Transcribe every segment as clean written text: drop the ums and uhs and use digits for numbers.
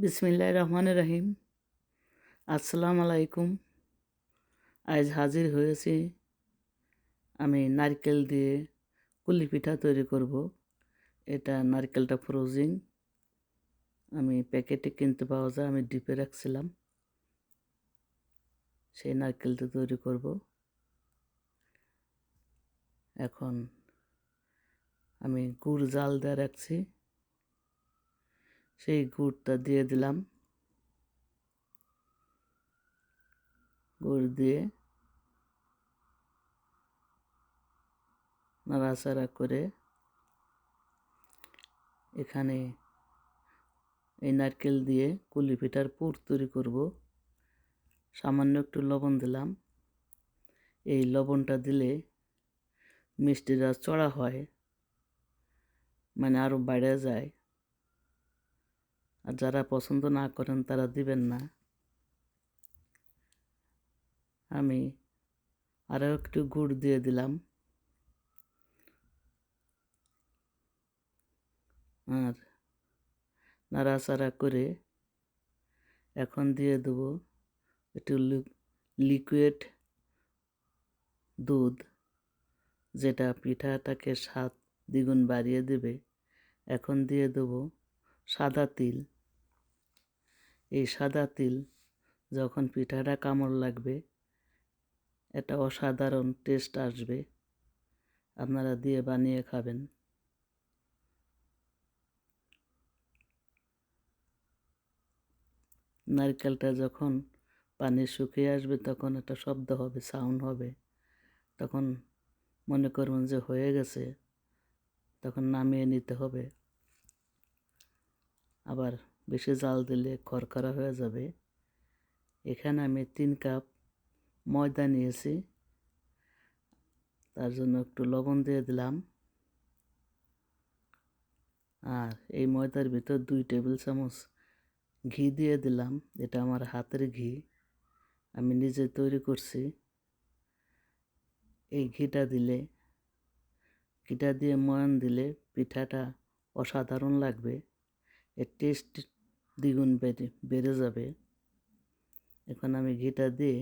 বিসমিল্লাহির রহমানির রহিম। আসসালামু আলাইকুম। আজ হাজির হয়েছি আমি নারকেল দিয়ে কুলি পিঠা তৈরি করব। এটা নারকেলটা ফ্রোজিং, আমি প্যাকেটে কিনতে পাওয়া যায়, আমি ডিপে রাখছিলাম। সেই নারকেলটা তৈরি করব। এখন আমি গুড় জাল দিয়ে রাখছি, সেই গুড়টা দিয়ে দিলাম। গুড় দিয়ে নাড়াচাড়া করে এখানে এই নারকেল দিয়ে কুলি পিঠার পুর তৈরি করব। সামান্য একটু লবণ দিলাম। এই লবণটা দিলে মিষ্টিটা চড়া হয়, মানে আরও বেড়ে যায়। আর যারা পছন্দ না করেন তারা দিবেন না। আমি আরও একটু গুড় দিয়ে দিলাম। আর নাড়াচাড়া করে এখন দিয়ে দেবো একটু লিকুইড দুধ, যেটা পিঠাটাকে স্বাদ দ্বিগুণ বাড়িয়ে দেবে। এখন দিয়ে দেবো সাদা তিল। এই সাদা তিল যখন পিঠাটা কামড় লাগবে, এটা অসাধারণ টেস্ট আসবে। আপনারা দিয়ে বানিয়ে খাবেন। নারকেলটা যখন পানি শুকিয়ে আসবে তখন একটা শব্দ হবে, সাউন্ড হবে। তখন মনে করবেন যে হয়ে গেছে, তখন নামিয়ে নিতে হবে। আবার বেশি জাল দিলে খরখরা হয়ে যাবে। এখানে আমি 3 কাপ ময়দা নিয়েছি, তার জন্য একটু লবণ দিয়ে দিলাম। আর এই ময়দার ভিতর 2 টেবিল চামচ ঘি দিয়ে দিলাম। এটা আমার হাতের ঘি, আমি নিজে তৈরি করছি। এই ঘিটা দিয়ে ময়ান দিলে পিঠাটা অসাধারণ লাগবে, এর টেস্ট দ্বিগুণ বেড়ে যাবে। এখন আমি ঘিটা দিয়ে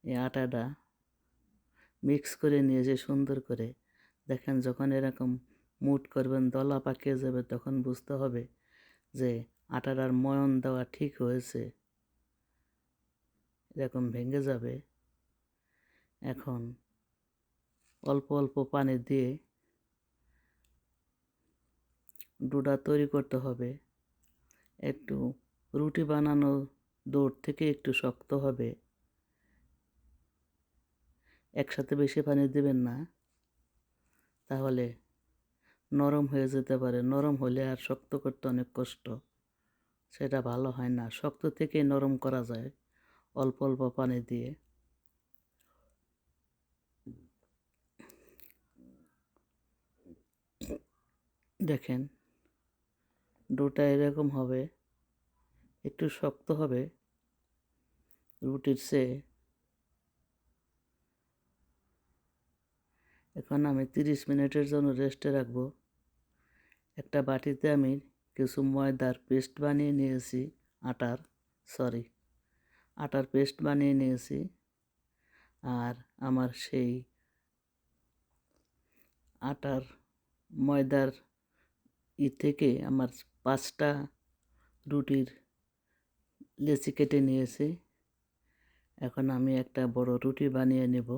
এই আটাটা মিক্স করে নিয়েছি সুন্দর করে। দেখেন, যখন এরকম মুট করবেন, দলা পাকিয়ে যাবে, তখন বুঝতে হবে যে আটাটার ময়ন দেওয়া ঠিক হয়েছে। এরকম ভেঙে যাবে। এখন অল্প অল্প পানি দিয়ে ডোটা তৈরি করতে হবে। একটু রুটি বানানো ডোর থেকে একটু শক্ত হবে। একসাথে বেশি পানি দেবেন না, তাহলে নরম হয়ে যেতে পারে। নরম হলে আর শক্ত করতে অনেক কষ্ট, সেটা ভালো হয় না। শক্ত থেকেই নরম করা যায় অল্প অল্প পানি দিয়ে। দেখেন, ডোটা এরকম হবে, একটু শক্ত হবে রুটির চেয়ে। এখন আমি 30 মিনিটের জন্য রেস্টে রাখবো। একটা বাটিতে আমি কিছু ময়দার পেস্ট বানিয়ে নিয়েছি, আটার পেস্ট বানিয়ে নিয়েছি। আর আমার সেই আটার ময়দার থেকে আমার 5টা রুটির লেচি কেটে নিয়েছি। এখন আমি একটা বড় রুটি বানিয়ে নেব।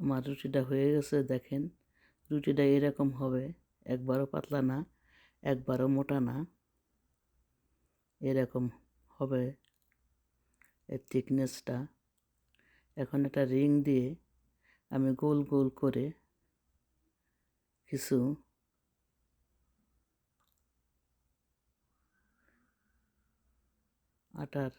আমার রুটিটা হয়ে গেছে। দেখেন, রুটিটা এরকম হবে, একবারও পাতলা না, একবারও মোটা না, এরকম হবে এর থিকনেসটা। এখন একটা রিং দিয়ে আমি গোল গোল করে কিছু আটার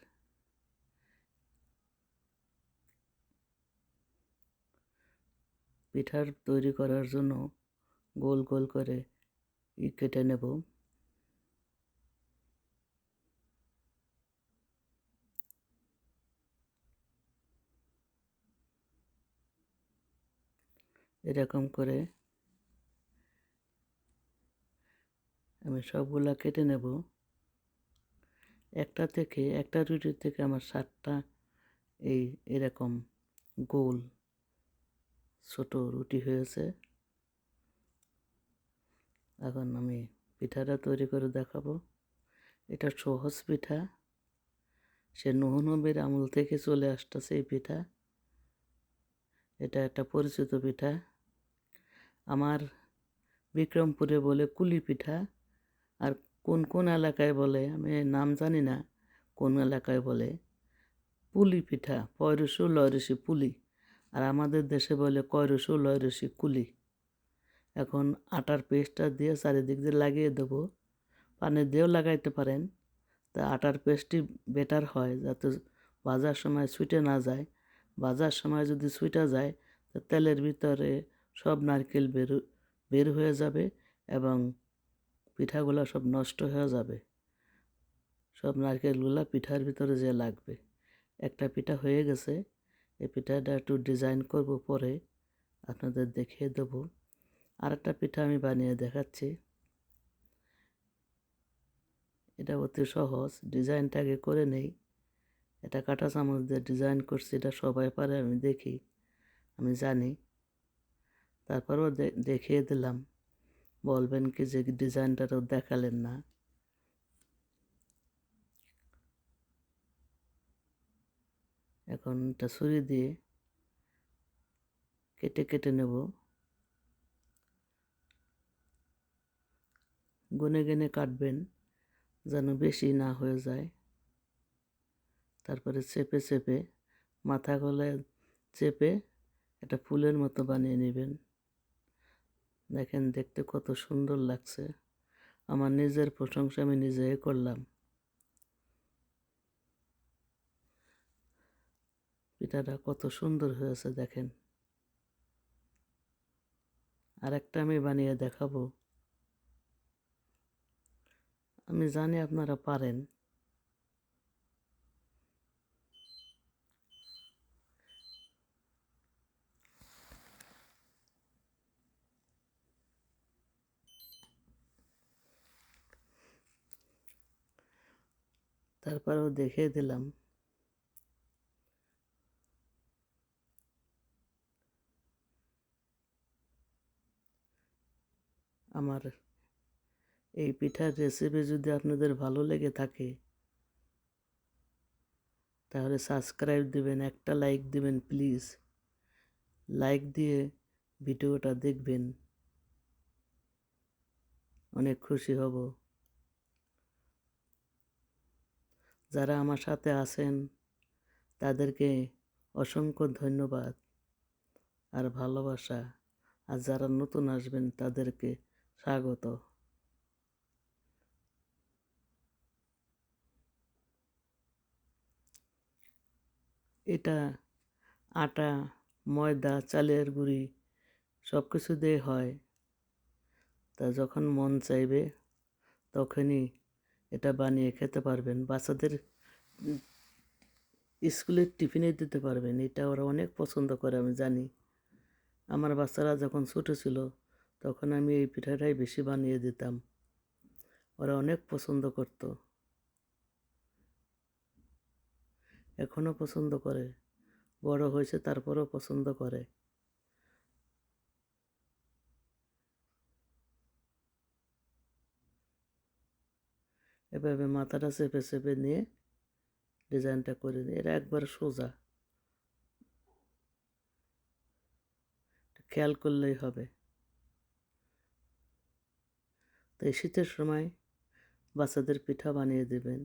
পিঠার তৈরি করার জন্য গোল গোল করে কেটে নেব। এরকম করে আমি সবগুলা কেটে নেব। একটা রুটি থেকে আমার 7টা এরকম গোল ছোট রুটি হয়েছে। এখন আমি পিঠাটা তৈরি করে দেখাবো। এটা সহজ পিঠা, সে নুহ নবীর আমল থেকে চলে আসতেছে এই পিঠা। এটা একটা পরিচিত পিঠা। আমার বিক্রমপুরে বলে কুলি পিঠা, আর কোন কোন এলাকায় বলে আমি নাম জানি না, কোন এলাকায় বলে পুলি পিঠা, পয়রসু লয়রসি পুলি, আর আমাদের দেশে বলে কয়রসু লয়রসি কুলি। এখন আটার পেস্টটা দিয়ে চারিদিক দিয়ে লাগিয়ে দেবো, পানি দিয়েও লাগাইতে পারেন। তা আটার পেস্টটি বেটার হয়, যাতে ভাজার সময় ছুটে না যায়। ভাজার সময় যদি ছুটে যায় তা তেলের ভিতরে সব নারকেল বের হয়ে যাবে এবং পিঠাগুলো সব নষ্ট হয়ে যাবে। সব নারকেলগুলো পিঠার ভিতরে যে লাগবে। একটা পিঠা হয়ে গেছে, এই পিঠাটা একটু ডিজাইন করব, পরে আপনাদের দেখিয়ে দেবো। আর একটা পিঠা আমি বানিয়ে দেখাচ্ছি। এটা অতি সহজ, ডিজাইনটা আগে করে নেই। এটা কাঁটা চামচ দিয়ে ডিজাইন করছি, এটা সবাই পারে আমি দেখি, আমি জানি, তারপরেও দেখিয়ে দিলাম। বলবেন কি যে ডিজাইনটাও দেখালেন না। এখন এটা ছুরি দিয়ে কেটে কেটে নেব। গুনে গুনে কাটবেন যেন বেশি না হয়ে যায়। তারপরে চেপে চেপে মাথা গলায় চেপে একটা ফুলের মতো বানিয়ে নেবেন। দেখেন দেখতে কত সুন্দর লাগছে। আমার নিজের প্রশংসা আমি নিজেই করলাম। পিঠাটা কত সুন্দর হয়েছে দেখেন। আর একটা আমি বানিয়ে দেখাবো। আমি জানি আপনারা পারেন। তারপরেও দেখিয়ে দিলাম। আমার এই পিঠার রেসিপি যদি আপনাদের ভালো লেগে থাকে তাহলে সাবস্ক্রাইব দিবেন, একটা লাইক দিবেন প্লিজ। লাইক দিয়ে ভিডিওটা দেখবেন, অনেক খুশি হব। যারা আমার সাথে আছেন তাদেরকে অসংখ্য ধন্যবাদ আর ভালোবাসা, আর যারা নতুন আসবেন তাদেরকে স্বাগত। এটা আটা, ময়দা, চালের গুঁড়ি সব কিছু দিয়ে হয়। তা যখন মন চাইবে তখনই এটা বানিয়ে খেতে পারবেন। বাচ্চাদের স্কুলের টিফিনে দিতে পারবেন। এটা ওরা অনেক পছন্দ করে আমি জানি। আমার বাচ্চারা যখন ছোটো ছিল তখন আমি এই পিঠাটাই বেশি বানিয়ে দিতাম, ওরা অনেক পছন্দ করত, এখনও পছন্দ করে। বড় হয়েছে তারপরেও পছন্দ করে। এভাবে মাথাটা চেপে চেপে নিয়ে ডিজাইনটা করে নিই। এটা একবার সোজা, খেয়াল করলেই হবে। তো এই শীতের সময় বাচ্চাদের পিঠা বানিয়ে দেবেন।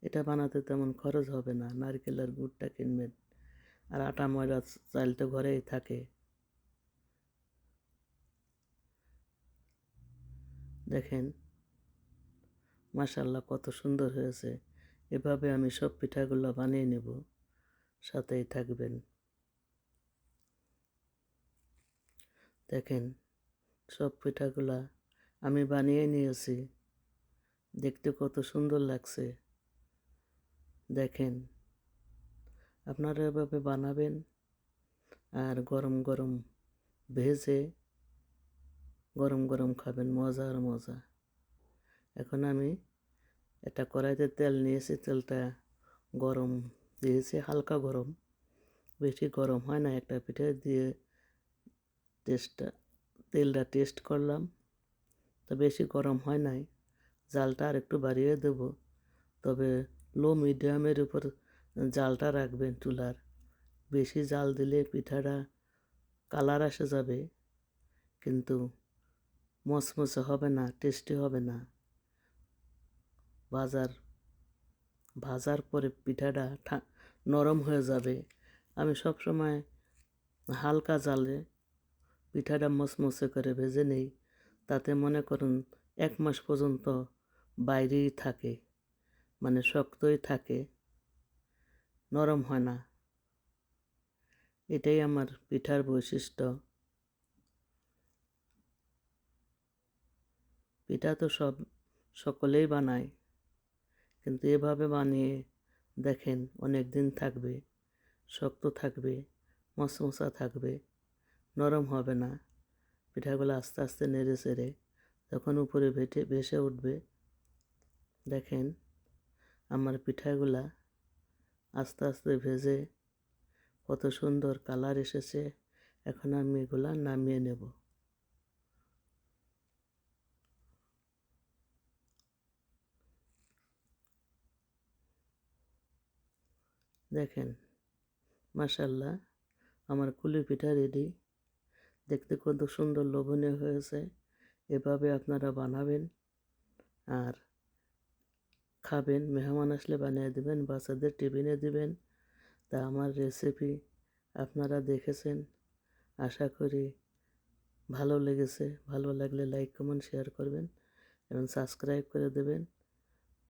এটা বানাতে তেমন খরচ হবে না, নারকেলের গুড়টা কিনবেন, আর আটা ময়দা চাল তো ঘরেই থাকে। দেখেন মাশাআল্লাহ কত সুন্দর হয়েছে। এভাবে আমি সব পিঠাগুলো বানিয়ে নেব, সাথেই থাকবেন। দেখেন সব পিঠাগুলা আমি বানিয়ে নিয়েছি, দেখতে কত সুন্দর লাগছে। দেখেন আপনারা এভাবে বানাবেন আর গরম গরম ভেজে গরম গরম খাবেন, মজা আর মজা। এখন আমি একটা কড়াইতে তেল নিয়েছি, তেলটা গরম দিয়েছি, হালকা গরম, বেশি গরম হয় না। একটা পিঠে দিয়ে তেলটা টেস্ট করলাম, তো বেশি গরম হয় নাই। জালটা আর একটু বাড়িয়ে দেব, তবে লো মিডিয়ামের উপর জালটা রাখবেন চুলার। বেশি জাল দিলে পিঠাটা কালার আসে যাবে, কিন্তু মচমচে হবে না, টেস্টি হবে না। ভাজার পরে পিঠাটা নরম হয়ে যাবে। আমি সবসময় হালকা জালে পিঠাটা মচমচে করে ভেজে নেই, তাতে মনে করুন 1 মাস পর্যন্ত বাইরেই থাকে, মানে শক্তই থাকে, নরম হয় না। এটাই আমার পিঠার বৈশিষ্ট্য। পিঠা তো সকলেই বানায়, কিন্তু এভাবে বানিয়ে দেখেন, অনেক দিন থাকবে, শক্ত থাকবে, মচমচা থাকবে, নরম হবে না। পিঠাগুলো আস্তে আস্তে নেড়ে চেড়ে তখন উপরে ভেসে উঠবে। দেখেন আমার পিঠাগুলা আস্তে আস্তে ভেজে কত সুন্দর কালার এসেছে। এখন আমি এগুলা নামিয়ে নেব। দেখেন, মাশাআল্লাহ, আমার কুলি পিঠা রেডি। দেখতে কত সুন্দর লোভনীয় হয়েছে। এভাবে আপনারা বানাবেন আর খাবেন। মেহমান আসলে বানিয়ে দেবেন, বাচ্চাদের টিফিনে দিবেন। তা আমার রেসিপি আপনারা দেখেছেন, আশা করি ভালো লেগেছে। ভালো লাগলে লাইক কমেন্ট শেয়ার করবেন এবং সাবস্ক্রাইব করে দেবেন।